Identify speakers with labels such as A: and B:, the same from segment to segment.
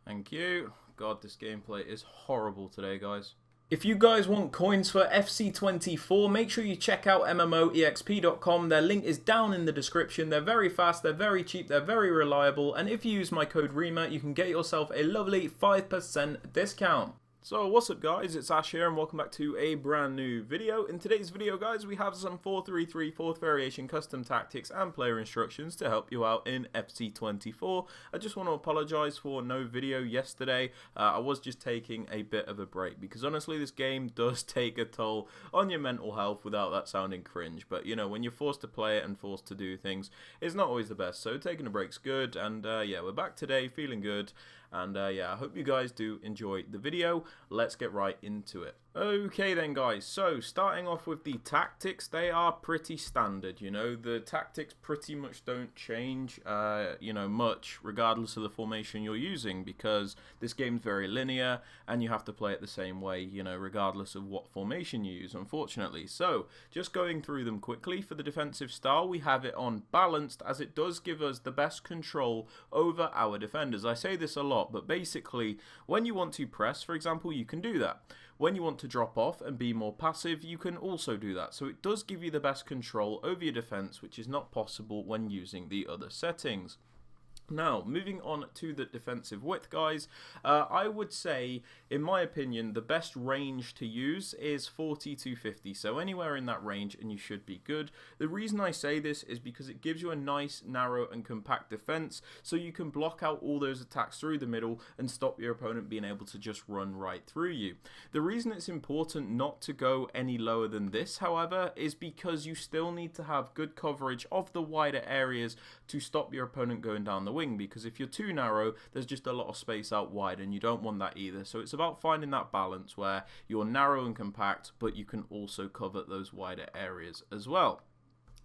A: Thank you. God, this gameplay is horrible today, guys. If you guys want coins for FC24, make sure you check out MMOEXP.com. Their link is down in the description. They're very fast, they're very cheap, they're very reliable, and if you use my code REMA, you can get yourself a lovely 5% discount. So what's up guys, it's Ash here and welcome back to a brand new video. In today's video guys, we have some 4-3-3 4th variation custom tactics and player instructions to help you out in FC24. I just want to apologise for no video yesterday. I was just taking a bit of a break because honestly this game does take a toll on your mental health without that sounding cringe. But you know, when you're forced to play it and forced to do things, it's not always the best. So taking a break's good, and yeah, we're back today feeling good. And yeah, I hope you guys do enjoy the video. Let's get right into it. Okay then guys, so starting off with the tactics, they are pretty standard, you know, the tactics pretty much don't change, you know, much regardless of the formation you're using, because this game's very linear and you have to play it the same way, you know, regardless of what formation you use, unfortunately. So just going through them quickly, for the defensive style we have it on balanced, as it does give us the best control over our defenders. I say this a lot, but basically when you want to press, for example, you can do that. When you want to drop off and be more passive, you can also do that. So it does give you the best control over your defense, which is not possible when using the other settings. Now, moving on to the defensive width, guys, I would say, in my opinion, the best range to use is 40 to 50, so anywhere in that range and you should be good. The reason I say this is because it gives you a nice, narrow and compact defense, so you can block out all those attacks through the middle and stop your opponent being able to just run right through you. The reason it's important not to go any lower than this, however, is because you still need to have good coverage of the wider areas to stop your opponent going down the wing, because if you're too narrow, there's just a lot of space out wide and you don't want that either. So it's about finding that balance where you're narrow and compact, but you can also cover those wider areas as well.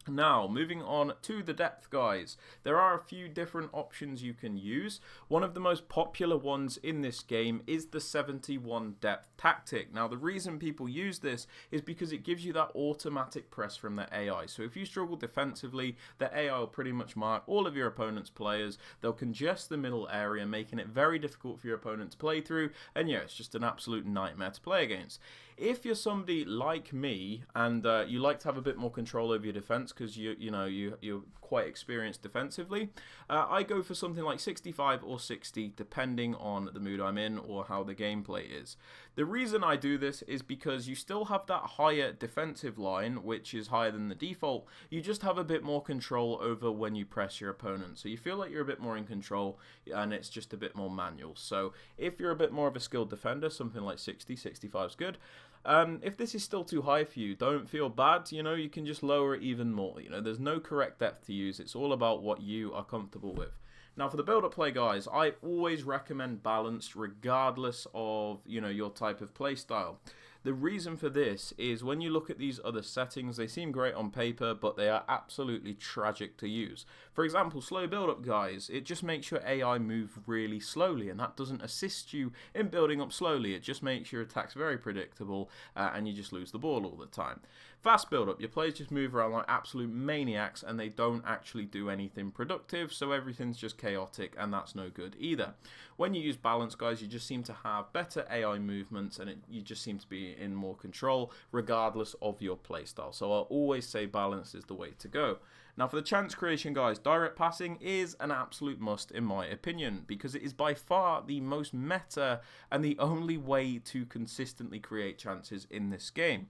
A: Now, moving on to the depth, guys. There are a few different options you can use. One of the most popular ones in this game is the 71 depth tactic. Now, the reason people use this is because it gives you that automatic press from the AI. So if you struggle defensively, the AI will pretty much mark all of your opponent's players. They'll congest the middle area, making it very difficult for your opponent to play through. And yeah, it's just an absolute nightmare to play against. If you're somebody like me and you like to have a bit more control over your defense because you're quite experienced defensively, I go for something like 65 or 60 depending on the mood I'm in or how the gameplay is. The reason I do this is because you still have that higher defensive line, which is higher than the default. You just have a bit more control over when you press your opponent, so you feel like you're a bit more in control and it's just a bit more manual. So if you're a bit more of a skilled defender, something like 60, 65 is good. If this is still too high for you, don't feel bad, you know, you can just lower it even more. You know, there's no correct depth to use, it's all about what you are comfortable with. Now for the build-up play, guys, I always recommend balanced regardless of, you know, your type of play style. The reason for this is when you look at these other settings, they seem great on paper, but they are absolutely tragic to use. For example, slow build-up, guys, it just makes your AI move really slowly, and that doesn't assist you in building up slowly. It just makes your attacks very predictable, and you just lose the ball all the time. Fast build-up, your players just move around like absolute maniacs, and they don't actually do anything productive, so everything's just chaotic, and that's no good either. When you use balance, guys, you just seem to have better AI movements, and you just seem to be in more control regardless of your playstyle. So I'll always say balance is the way to go. Now for the chance creation, guys, direct passing is an absolute must in my opinion, because it is by far the most meta and the only way to consistently create chances in this game.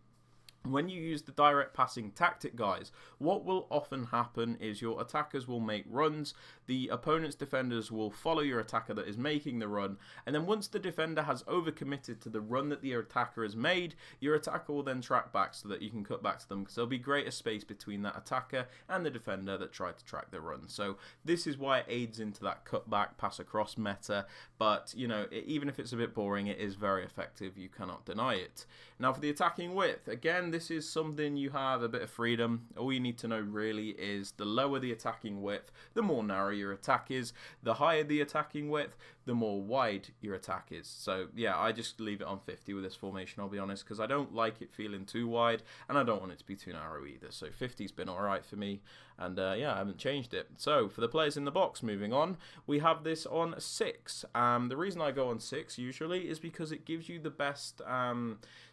A: When you use the direct passing tactic, guys, what will often happen is your attackers will make runs, the opponent's defenders will follow your attacker that is making the run, and then once the defender has overcommitted to the run that the attacker has made, your attacker will then track back so that you can cut back to them, because there'll be greater space between that attacker and the defender that tried to track the run. So this is why it aids into that cutback, pass across meta, but you know, even if it's a bit boring, it is very effective, you cannot deny it. Now for the attacking width, again, this is something you have a bit of freedom. All you need to know really is the lower the attacking width, the more narrow your attack is. The higher the attacking width, the more wide your attack is. So yeah, I just leave it on 50 with this formation, I'll be honest, because I don't like it feeling too wide, and I don't want it to be too narrow either. So 50's been alright for me, and yeah, I haven't changed it. So for the players in the box, moving on, we have this on 6. The reason I go on 6 usually is because it gives you the best,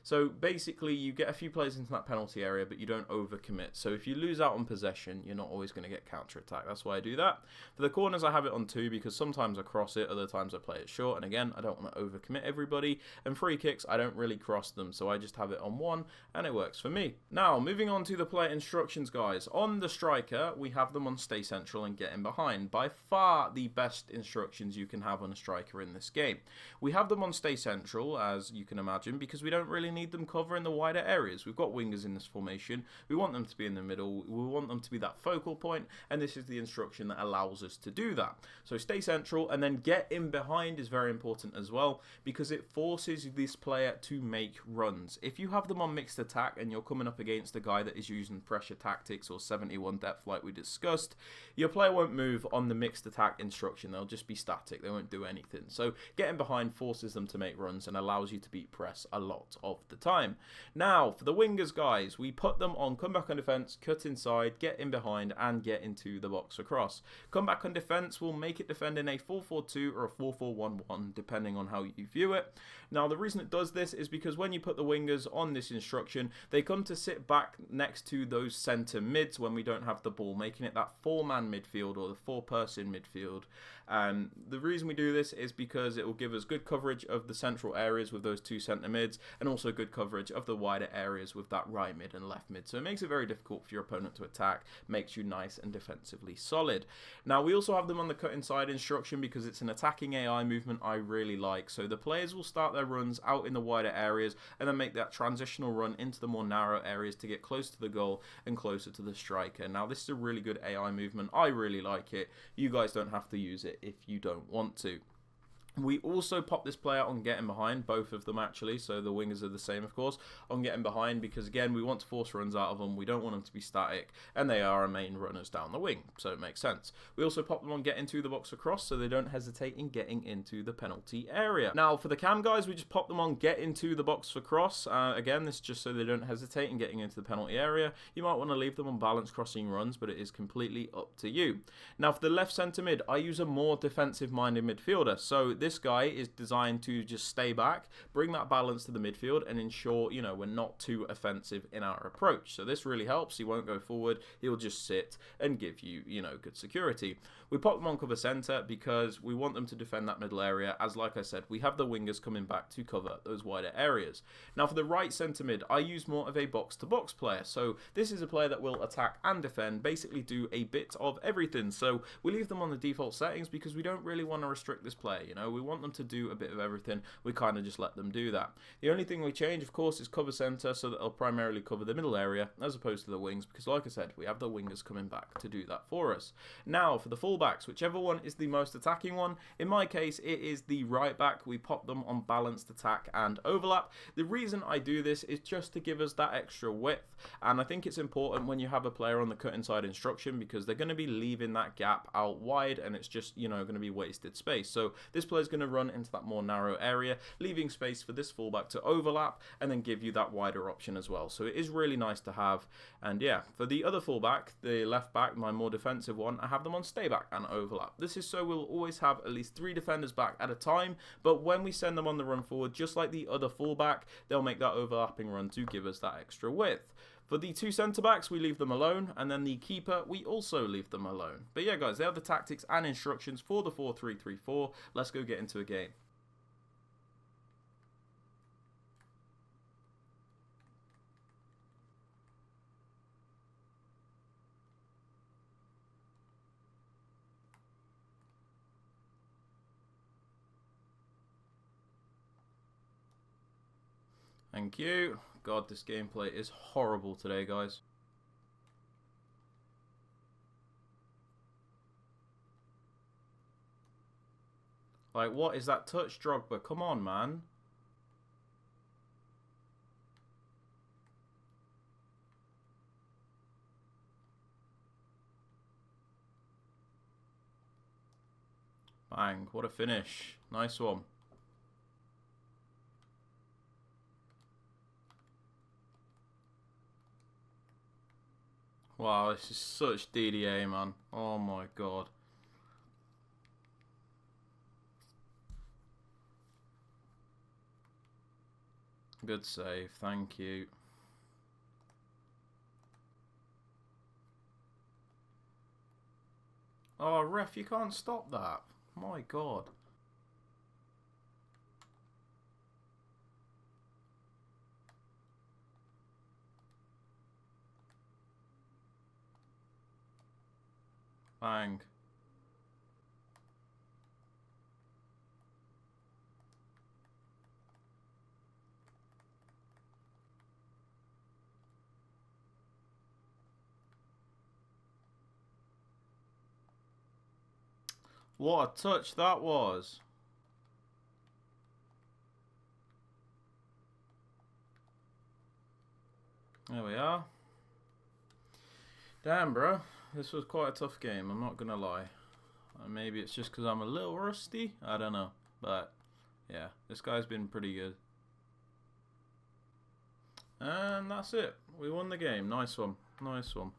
A: so basically you get a few players into that penalty area, but you don't overcommit. So if you lose out on possession, you're not always going to get counter-attack. That's why I do that. For the corners, I have it on 2 because sometimes I cross it, other times I play it short, and again, I don't want to overcommit everybody. And free kicks, I don't really cross them, so I just have it on 1, and it works for me. Now, moving on to the player instructions, guys. On the striker, we have them on stay central and get in behind. By far the best instructions you can have on a striker in this game. We have them on stay central, as you can imagine, because we don't really need them covering the wider areas. We've got wingers in this formation. We want them to be in the middle. We want them to be that focal point, and this is the instruction that allows us to do that. So stay central, and then get in behind is very important as well, because it forces this player to make runs. If you have them on mixed attack and you're coming up against a guy that is using pressure tactics or 71 depth like we discussed, your player won't move on the mixed attack instruction. They'll just be static. They won't do anything. So getting behind forces them to make runs and allows you to beat press a lot of the time. Now, for the wingers, guys, we put them on come back on defense, cut inside, get in behind, and get into the box across. Come back on defense will make it defend in a 4-4-2 or a 4-4-1-1, depending on how you view it. Now, the reason it does this is because when you put the wingers on this instruction, they come to sit back next to those centre mids when we don't have the ball, making it that 4-man midfield or the 4-person midfield. And the reason we do this is because it will give us good coverage of the central areas with those 2 centre mids, and also good coverage of the wider areas with that right mid and left mid. So it makes it very difficult for your opponent to attack, makes you nice and defensively solid. Now, we also have them on the cut inside instruction because it's an attacking AI movement I really like. So the players will start their runs out in the wider areas and then make that transitional run into the more narrow areas to get close to the goal and closer to the striker. Now, this is a really good AI movement. I really like it. You guys don't have to use it if you don't want to. We also pop this player on getting behind, both of them actually, so the wingers are the same of course, on getting behind because again we want to force runs out of them, we don't want them to be static, and they are our main runners down the wing, so it makes sense. We also pop them on get into the box across so they don't hesitate in getting into the penalty area. Now for the cam guys, we just pop them on get into the box for cross, again this is just so they don't hesitate in getting into the penalty area. You might want to leave them on balanced crossing runs, but it is completely up to you. Now for the left centre mid, I use a more defensive minded midfielder, so this guy is designed to just stay back, bring that balance to the midfield, and ensure, you know, we're not too offensive in our approach. So this really helps. He won't go forward. He'll just sit and give you, you know, good security. We pop them on cover centre because we want them to defend that middle area. As like I said, we have the wingers coming back to cover those wider areas. Now for the right centre mid, I use more of a box-to-box player. So this is a player that will attack and defend, basically do a bit of everything. So we leave them on the default settings because we don't really want to restrict this player. You know, we want them to do a bit of everything. We kind of just let them do that. The only thing we change, of course, is cover centre, so that they'll primarily cover the middle area as opposed to the wings, because like I said, we have the wingers coming back to do that for us. Now for the fullbacks, whichever one is the most attacking one. In my case, it is the right back. We pop them on balanced attack and overlap. The reason I do this is just to give us that extra width, and I think it's important when you have a player on the cut inside instruction because they're going to be leaving that gap out wide, and it's just, you know, going to be wasted space. So this player is going to run into that more narrow area, leaving space for this fullback to overlap and then give you that wider option as well. So it is really nice to have. And yeah, for the other fullback, the left back, my more defensive one, I have them on stay back and overlap. This is so we'll always have at least 3 defenders back at a time, but when we send them on the run forward, just like the other fullback, they'll make that overlapping run to give us that extra width. For the 2 centre-backs, we leave them alone, and then the keeper, we also leave them alone. But yeah, guys, they are the tactics and instructions for the 4-3-3-4. Let's go get into a game. Thank you. God, this gameplay is horrible today, guys. Like, what is that touch, Drogba? Come on, man. Bang. What a finish. Nice one. Wow, this is such DDA, man. Oh my god. Good save, thank you. Oh, ref, you can't stop that. My god. Bang. What a touch that was. There we are. Damn, bro. This was quite a tough game, I'm not gonna lie. Maybe it's just because I'm a little rusty. I don't know. But, yeah. This guy's been pretty good. And that's it. We won the game. Nice one. Nice one.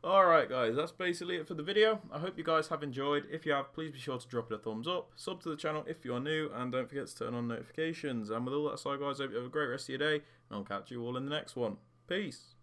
A: Alright guys, that's basically it for the video. I hope you guys have enjoyed. If you have, please be sure to drop it a thumbs up. Sub to the channel if you are new. And don't forget to turn on notifications. And with all that aside guys, I hope you have a great rest of your day. And I'll catch you all in the next one. Peace.